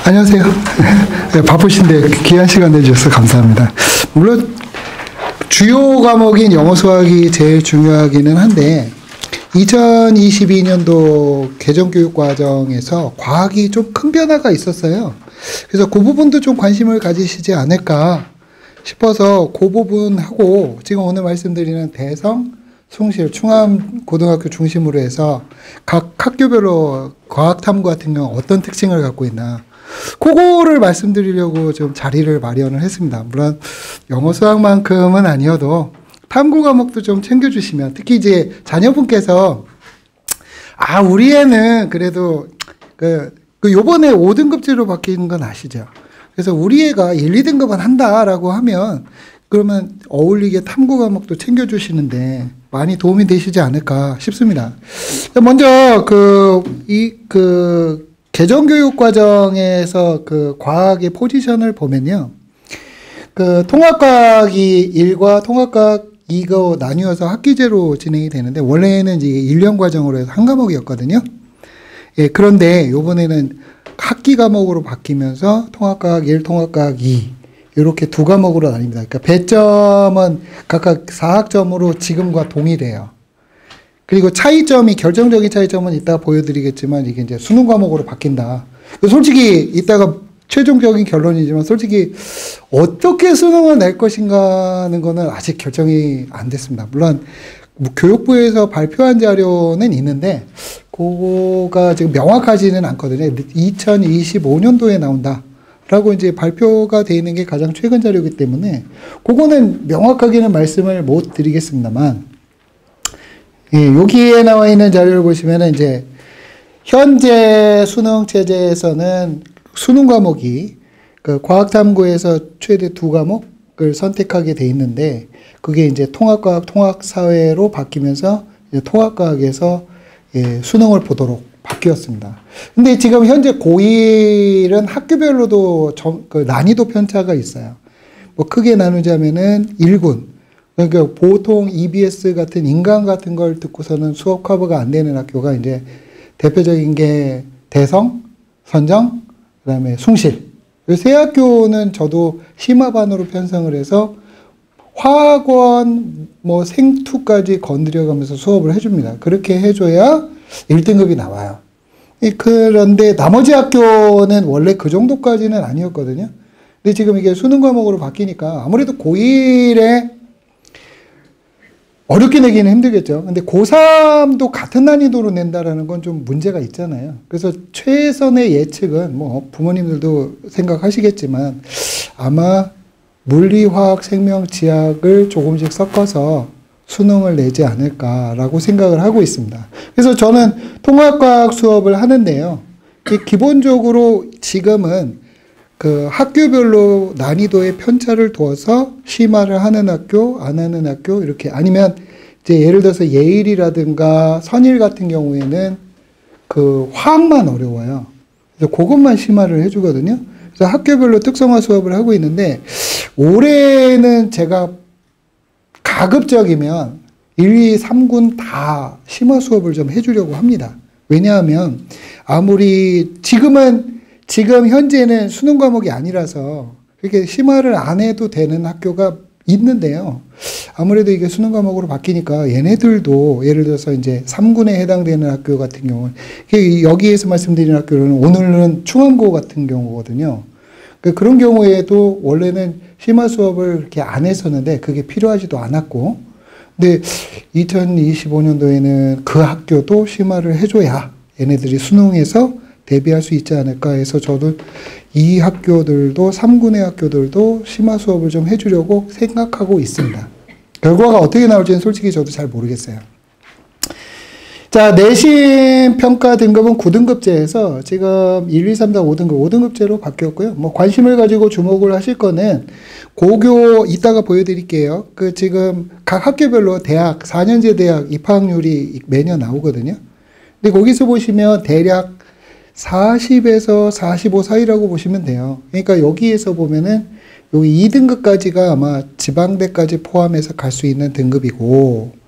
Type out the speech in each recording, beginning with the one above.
안녕하세요. 네, 바쁘신데 귀한 시간 내주셔서 감사합니다. 물론 주요 과목인 영어 수학이 제일 중요하기는 한데 2022년도 개정교육과정에서 과학이 좀 큰 변화가 있었어요. 그래서 그 부분도 좀 관심을 가지시지 않을까 싶어서 그 부분하고 지금 오늘 말씀드리는 대성, 숭실, 충암고등학교 중심으로 해서 각 학교별로 과학탐구 같은 경우 어떤 특징을 갖고 있나 그거를 말씀드리려고 좀 자리를 마련을 했습니다. 물론 영어 수학만큼은 아니어도 탐구 과목도 좀 챙겨주시면, 특히 이제 자녀분께서 우리 애는 그래도 요번에 5등급제로 바뀌는 건 아시죠? 그래서 우리 애가 1, 2등급은 한다라고 하면 그러면 어울리게 탐구 과목도 챙겨주시는데 많이 도움이 되시지 않을까 싶습니다. 먼저 개정교육 과정에서 과학의 포지션을 보면요. 통합과학이 1과 통합과학 2가 나뉘어서 학기제로 진행이 되는데, 원래는 이제 1년 과정으로 해서 한 과목이었거든요. 예, 그런데 요번에는 학기 과목으로 바뀌면서 통합과학 1, 통합과학 2, 이렇게 두 과목으로 나뉩니다. 그러니까 배점은 각각 4학점으로 지금과 동일해요. 그리고 차이점이, 결정적인 차이점은 이따가 보여드리겠지만, 이게 이제 수능 과목으로 바뀐다. 솔직히, 이따가 최종적인 결론이지만, 솔직히, 어떻게 수능을 낼 것인가 하는 거는 아직 결정이 안 됐습니다. 물론, 교육부에서 발표한 자료는 있는데, 그거가 지금 명확하지는 않거든요. 2025년도에 나온다. 라고 이제 발표가 되어 있는 게 가장 최근 자료이기 때문에, 그거는 명확하게는 말씀을 못 드리겠습니다만, 예, 여기에 나와 있는 자료를 보시면은 이제 현재 수능 체제에서는 수능 과목이 과학탐구에서 최대 2과목을 선택하게 돼 있는데, 그게 이제 통합과학, 통합사회로 바뀌면서 이제 통합과학에서 수능을 보도록 바뀌었습니다. 근데 지금 현재 고1은 학교별로도 난이도 편차가 있어요. 뭐 크게 나누자면은 1군. 그러니까 보통 EBS 같은 인강 같은 걸 듣고서는 수업 커버가 안 되는 학교가 이제 대표적인 게 대성, 선정, 그 다음에 숭실. 이 세 학교는 저도 심화반으로 편성을 해서 화학원, 생투까지 건드려가면서 수업을 해줍니다. 그렇게 해줘야 1등급이 나와요. 그런데 나머지 학교는 원래 그 정도까지는 아니었거든요. 근데 지금 이게 수능 과목으로 바뀌니까 아무래도 고1에 어렵게 내기는 힘들겠죠. 근데 고3도 같은 난이도로 낸다라는 건 좀 문제가 있잖아요. 그래서 최선의 예측은 부모님들도 생각하시겠지만 아마 물리, 화학, 생명, 지학을 조금씩 섞어서 수능을 내지 않을까라고 생각을 하고 있습니다. 그래서 저는 통합과학 수업을 하는데요. 기본적으로 지금은 학교별로 난이도의 편차를 두어서 심화를 하는 학교, 안 하는 학교, 이렇게, 아니면 이제 예를 들어서 예일이라든가 선일 같은 경우에는 화학만 어려워요. 그래서 그것만 심화를 해주거든요. 그래서 학교별로 특성화 수업을 하고 있는데, 올해는 제가 가급적이면 1, 2, 3군 다 심화 수업을 좀 해주려고 합니다. 왜냐하면 지금 현재는 수능 과목이 아니라서 그렇게 심화를 안 해도 되는 학교가 있는데요. 아무래도 이게 수능 과목으로 바뀌니까 얘네들도 예를 들어서 이제 3군에 해당되는 학교 같은 경우는, 여기에서 말씀드리는 학교는 오늘은 충암고 같은 경우거든요. 그런 경우에도 원래는 심화 수업을 그렇게 안 했었는데 그게 필요하지도 않았고, 근데 2025년도에는 그 학교도 심화를 해줘야 얘네들이 수능에서 대비할 수 있지 않을까 해서 저도 이 학교들도 3군의 학교들도 심화 수업을 좀 해주려고 생각하고 있습니다. 결과가 어떻게 나올지는 솔직히 저도 잘 모르겠어요. 자, 내신 평가 등급은 9등급제에서 지금 1, 2, 3, 4, 5등급, 5등급제로 바뀌었고요. 관심을 가지고 주목을 하실 거는 고교 이따가 보여드릴게요. 지금 각 학교별로 대학, 4년제 대학 입학률이 매년 나오거든요. 근데 거기서 보시면 대략 40에서 45 사이라고 보시면 돼요. 그러니까 여기에서 보면은 여기 2등급까지가 아마 지방대까지 포함해서 갈 수 있는 등급이고,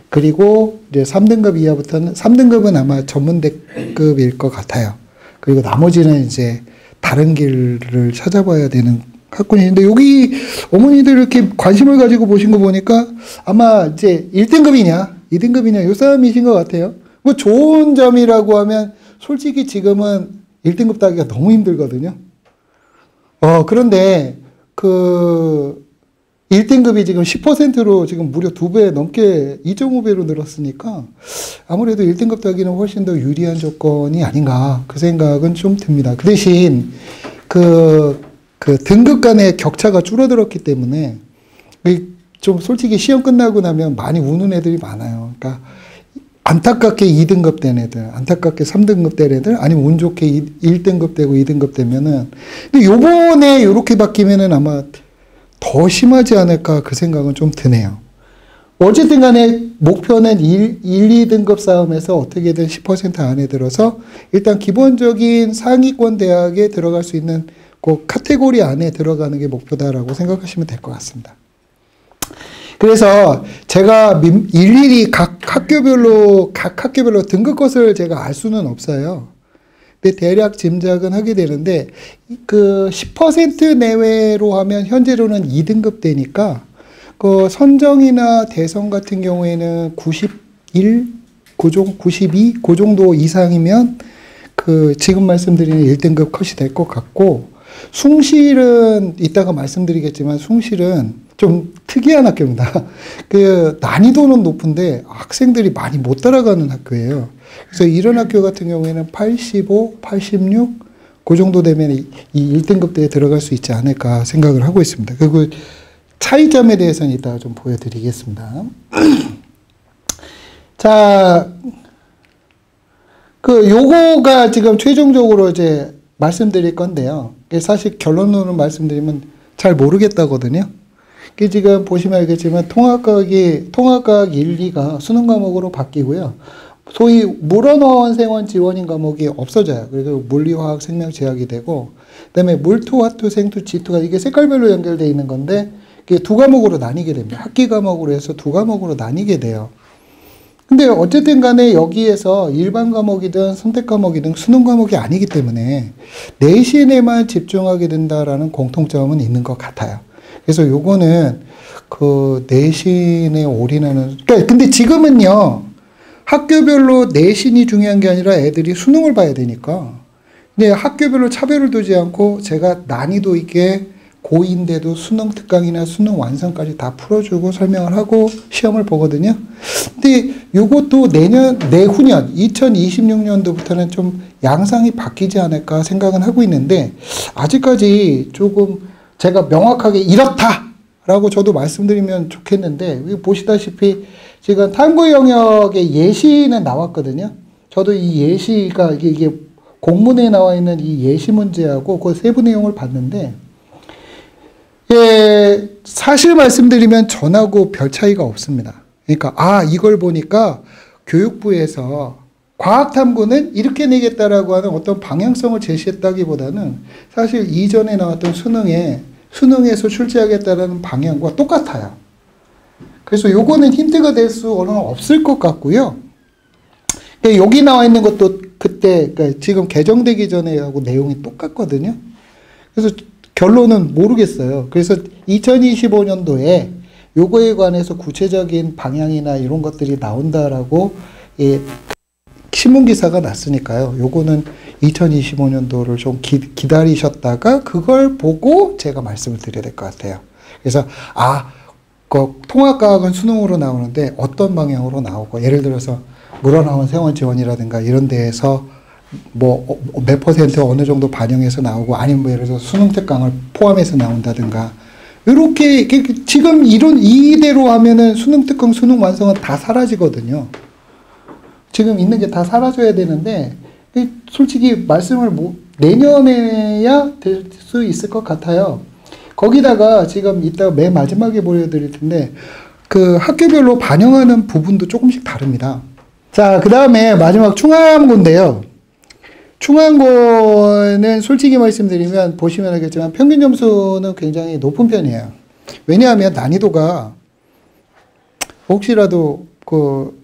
그리고 이제 3등급 이하부터는, 3등급은 아마 전문대급일 것 같아요. 그리고 나머지는 이제 다른 길을 찾아봐야 되는 학군인데, 여기 어머니들 이렇게 관심을 가지고 보신 거 보니까 아마 이제 1등급이냐, 2등급이냐, 요 싸움이신 것 같아요. 뭐 좋은 점이라고 하면 솔직히 지금은 1등급 따기가 너무 힘들거든요. 그런데 그 1등급이 지금 10%로 지금 무려 2배 넘게 2.5배로 늘었으니까 아무래도 1등급 따기는 훨씬 더 유리한 조건이 아닌가, 그 생각은 좀 듭니다. 그 대신 그 등급 간의 격차가 줄어들었기 때문에 좀 솔직히 시험 끝나고 나면 많이 우는 애들이 많아요. 그러니까 안타깝게 2등급 된 애들, 안타깝게 3등급 된 애들, 아니면 운 좋게 1등급 되고 2등급 되면은, 근데 요번에 요렇게 바뀌면은 아마 더 심하지 않을까, 그 생각은 좀 드네요. 어쨌든 간에 목표는 1, 2등급 싸움에서 어떻게든 10% 안에 들어서 일단 기본적인 상위권 대학에 들어갈 수 있는 그 카테고리 안에 들어가는 게 목표다라고 생각하시면 될 것 같습니다. 그래서 제가 일일이 각 학교별로 등급것을 제가 알 수는 없어요. 근데 대략 짐작은 하게 되는데, 그 10% 내외로 하면 현재로는 2등급 되니까, 그 선정이나 대성 같은 경우에는 91, 92, 그 정도 이상이면 그 지금 말씀드리는 1등급 컷이 될 것 같고, 숭실은 이따가 말씀드리겠지만 숭실은 좀 특이한 학교입니다. 그 난이도는 높은데 학생들이 많이 못 따라가는 학교예요. 그래서 이런 학교 같은 경우에는 85, 86, 그 정도 되면 이 1등급대에 들어갈 수 있지 않을까 생각을 하고 있습니다. 그리고 차이점에 대해서는 이따가 좀 보여드리겠습니다. 자, 요거가 지금 최종적으로 이제 말씀드릴 건데요. 사실 결론으로 말씀드리면 잘 모르겠다거든요. 지금 보시면 알겠지만 통합과학 1, 2가 수능 과목으로 바뀌고요. 소위 물원어원 생원 지원인 과목이 없어져요. 그리고 물리화학 생명체학이 되고, 그다음에 물투, 화투, 생투, 지투가 이게 색깔별로 연결되어 있는 건데, 이게 두 과목으로 나뉘게 됩니다. 학기 과목으로 해서 두 과목으로 나뉘게 돼요. 근데 어쨌든 간에 여기에서 일반 과목이든 선택 과목이든 수능 과목이 아니기 때문에 내신에만 집중하게 된다라는 공통점은 있는 것 같아요. 그래서 요거는 그 내신에 올인하는, 그러니까 근데 지금은요, 학교별로 내신이 중요한 게 아니라 애들이 수능을 봐야 되니까, 근데 학교별로 차별을 두지 않고 제가 난이도 있게 고2인데도 수능 특강이나 수능 완성까지 다 풀어주고 설명을 하고 시험을 보거든요. 근데 요것도 내후년 2026년도부터는 좀 양상이 바뀌지 않을까 생각은 하고 있는데, 아직까지 조금 제가 명확하게 이렇다라고 저도 말씀드리면 좋겠는데, 보시다시피 지금 탐구 영역의 예시는 나왔거든요. 저도 이 예시가 이게 공문에 나와 있는 이 예시 문제하고 그 세부 내용을 봤는데, 예, 사실 말씀드리면 전하고 별 차이가 없습니다. 그러니까 이걸 보니까 교육부에서 과학탐구는 이렇게 내겠다라고 하는 어떤 방향성을 제시했다기보다는 사실 이전에 나왔던 수능에서 출제하겠다라는 방향과 똑같아요. 그래서 요거는 힌트가 될 수는 없을 것 같고요. 여기 나와 있는 것도 그때, 그러니까 지금 개정되기 전에 하고 내용이 똑같거든요. 그래서 결론은 모르겠어요. 그래서 2025년도에 요거에 관해서 구체적인 방향이나 이런 것들이 나온다라고 신문기사가 났으니까요. 요거는 2025년도를 좀 기다리셨다가 그걸 보고 제가 말씀을 드려야 될 것 같아요. 그래서 통합과학은 수능으로 나오는데 어떤 방향으로 나오고, 예를 들어서 물어나온 생원 지원이라든가 이런 데에서 몇 퍼센트 어느 정도 반영해서 나오고, 아니면 예를 들어서 수능 특강을 포함해서 나온다든가, 이렇게 지금 이대로 하면은 수능 특강, 수능 완성은 다 사라지거든요. 지금 있는 게 다 사라져야 되는데, 솔직히 말씀을 내년에야 될 수 있을 것 같아요. 거기다가 지금 이따 맨 마지막에 보여드릴 텐데, 그 학교별로 반영하는 부분도 조금씩 다릅니다. 자, 그 다음에 마지막 충암고인데요. 충암고는 솔직히 말씀드리면 보시면 알겠지만 평균 점수는 굉장히 높은 편이에요. 왜냐하면 난이도가 혹시라도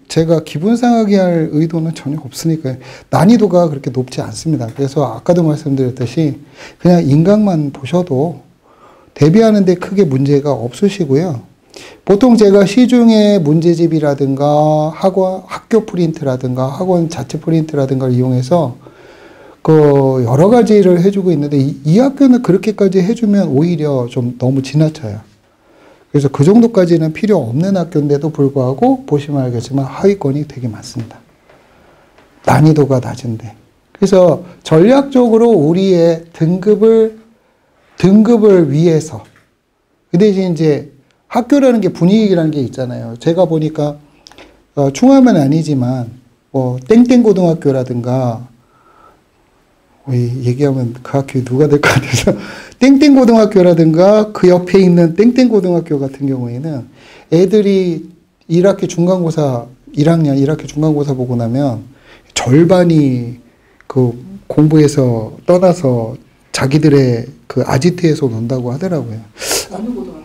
제가 기분 상하게 할 의도는 전혀 없으니까요. 난이도가 그렇게 높지 않습니다. 그래서 아까도 말씀드렸듯이 그냥 인강만 보셔도 대비하는데 크게 문제가 없으시고요. 보통 제가 시중에 문제집이라든가 학교 프린트라든가 학원 자체 프린트라든가 이용해서 그 여러 가지를 해주고 있는데 이 학교는 그렇게까지 해주면 오히려 좀 너무 지나쳐요. 그래서 그 정도까지는 필요 없는 학교인데도 불구하고 보시면 알겠지만 하위권이 되게 많습니다. 난이도가 낮은데. 그래서 전략적으로 우리의 등급을 위해서. 그 대신 이제 학교라는 게 분위기라는 게 있잖아요. 제가 보니까 충암은 아니지만 뭐 땡땡고등학교라든가 얘기하면 그 학교에 누가 될 것 같아서 땡땡고등학교라든가 그 옆에 있는 땡땡고등학교 같은 경우에는 애들이 1학기 중간고사 1학년 1학기 중간고사 보고 나면 절반이 그 공부에서 떠나서 자기들의 그 아지트에서 논다고 하더라고요. 어느 고등학교에서?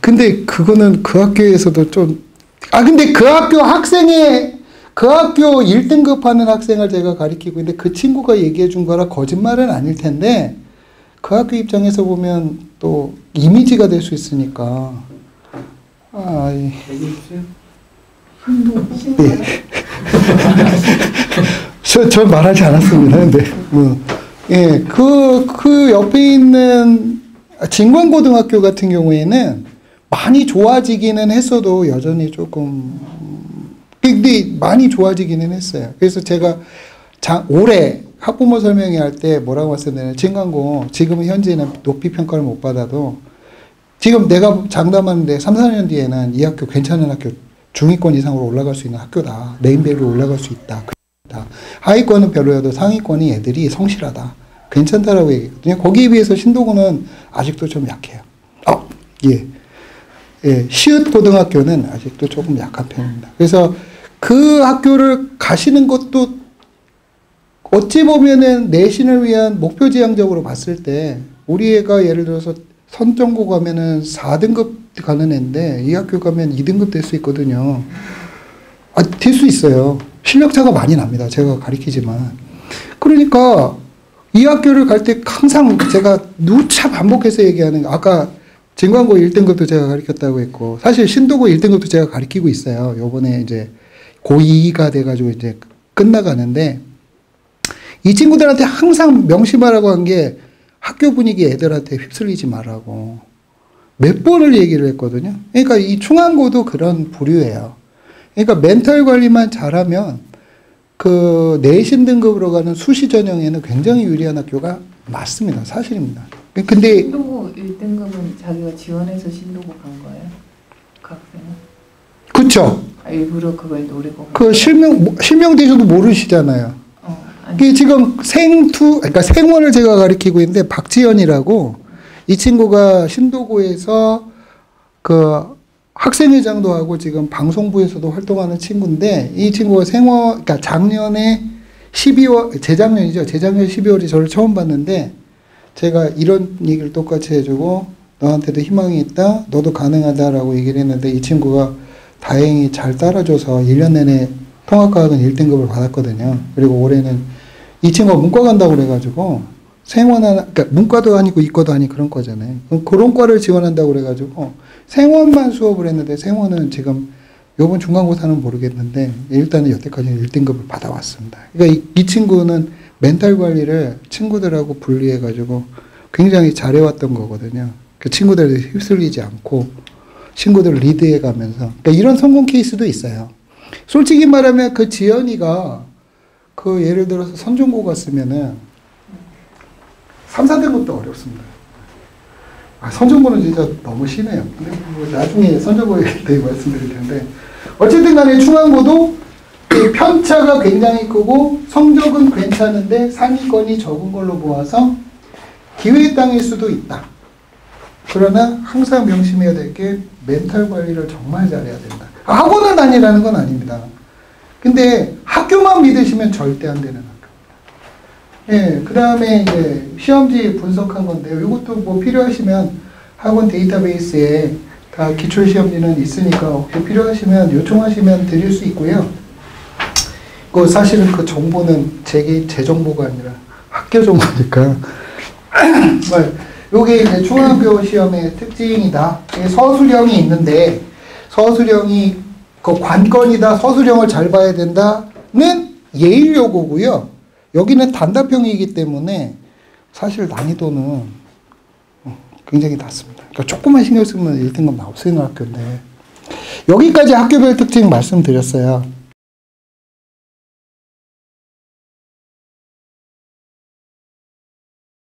근데 그거는 그 학교에서도 좀 근데 그 학교 1등급 하는 학생을 제가 가리키고 있는데 그 친구가 얘기해 준 거라 거짓말은 아닐 텐데 그 학교 입장에서 보면 또 이미지가 될 수 있으니까. 네. 저 말하지 않았습니다. 근데 예, 그 옆에 있는 진광고등학교 같은 경우에는 많이 좋아지기는 했어도 여전히 조금 근데 많이 좋아지기는 했어요. 그래서 제가 올해 학부모 설명회 할 때 뭐라고 말씀드렸냐면 진광고 지금은 현재는 높이 평가를 못 받아도 지금 내가 장담하는데 3, 4년 뒤에는 이 학교 괜찮은 학교 중위권 이상으로 올라갈 수 있는 학교다. 네임밸류 올라갈 수 있다. 하위권은 별로여도 상위권이 애들이 성실하다. 괜찮다라고 얘기했거든요. 거기에 비해서 신도고는 아직도 좀 약해요. 시읒 고등학교는 아직도 조금 약한 편입니다. 그래서 그 학교를 가시는 것도 어찌 보면은 내신을 위한 목표 지향적으로 봤을 때 우리 애가 예를 들어서 선정고 가면은 4등급 가는 애인데 이 학교 가면 2등급 될 수 있거든요. 될 수 있어요. 실력차가 많이 납니다. 제가 가르치지만. 그러니까 이 학교를 갈 때 항상 제가 누차 반복해서 얘기하는 아까 진광고 1등급도 제가 가르쳤다고 했고 사실 신도고 1등급도 제가 가르치고 있어요. 요번에 이제 고2가 돼가지고 이제 끝나가는데 이 친구들한테 항상 명심하라고 한 게 학교 분위기 애들한테 휩쓸리지 말라고 몇 번을 얘기를 했거든요. 그러니까 이 충암고도 그런 부류예요. 그러니까 멘탈 관리만 잘하면 그 내신 등급으로 가는 수시 전형에는 굉장히 유리한 학교가 맞습니다. 사실입니다. 근데 신도고 1등급은 자기가 지원해서 신도고 간 거예요? 그 학생은? 그쵸. 일부러 그걸 노리고 그 실명되셔도 모르시잖아요. 이게 지금 그러니까 생원을 제가 가르치고 있는데 박지연이라고 이 친구가 신도고에서 그 학생회장도 하고 지금 방송부에서도 활동하는 친구인데 이 친구가 그러니까 작년에 12월, 재작년 12월에 저를 처음 봤는데 제가 이런 얘기를 똑같이 해주고 너한테도 희망이 있다. 너도 가능하다라고 얘기를 했는데 이 친구가 다행히 잘 따라줘서 1년 내내 통합과학은 1등급을 받았거든요. 그리고 올해는 이 친구가 문과 간다고 그래가지고 그러니까 문과도 아니고 이과도 아니고 그런 거잖아요. 그런 과를 지원한다고 그래가지고 생원만 수업을 했는데 생원은 지금 요번 중간고사는 모르겠는데 일단은 여태까지는 1등급을 받아왔습니다. 그러니까 이 친구는 멘탈 관리를 친구들하고 분리해가지고 굉장히 잘해왔던 거거든요. 그 친구들에 휩쓸리지 않고 친구들을 리드해가면서 그러니까 이런 성공 케이스도 있어요. 솔직히 말하면 그 지연이가 그 예를 들어서 선전고 갔으면은 3, 4등급도 어렵습니다. 선전고는 진짜 너무 심해요. 근데 뭐 나중에 선전고에 대해 말씀드릴 텐데 어쨌든 간에 충암고도 편차가 굉장히 크고 성적은 괜찮은데 상위권이 적은 걸로 보아서 기회의 땅일 수도 있다. 그러나 항상 명심해야 될 게 멘탈 관리를 정말 잘해야 된다. 학원을 다니라는 건 아닙니다. 근데 학교만 믿으시면 절대 안 되는 학교. 그 다음에 이제 시험지 분석한 건데요. 이것도 뭐 필요하시면 학원 데이터베이스에 기출시험지는 있으니까 혹시 필요하시면 요청하시면 드릴 수 있고요. 그 사실은 그 정보는 제 정보가 아니라 학교 정보니까. 요게 이제 중학교 시험의 특징이다. 서술형이 있는데 서술형이 그 관건이다. 서술형을 잘 봐야 된다는 예일 요구고요. 여기는 단답형이기 때문에 사실 난이도는 굉장히 낮습니다. 그러니까 조금만 신경 쓰면 1등급 나올 수 있는 학교인데 여기까지 학교별 특징 말씀드렸어요.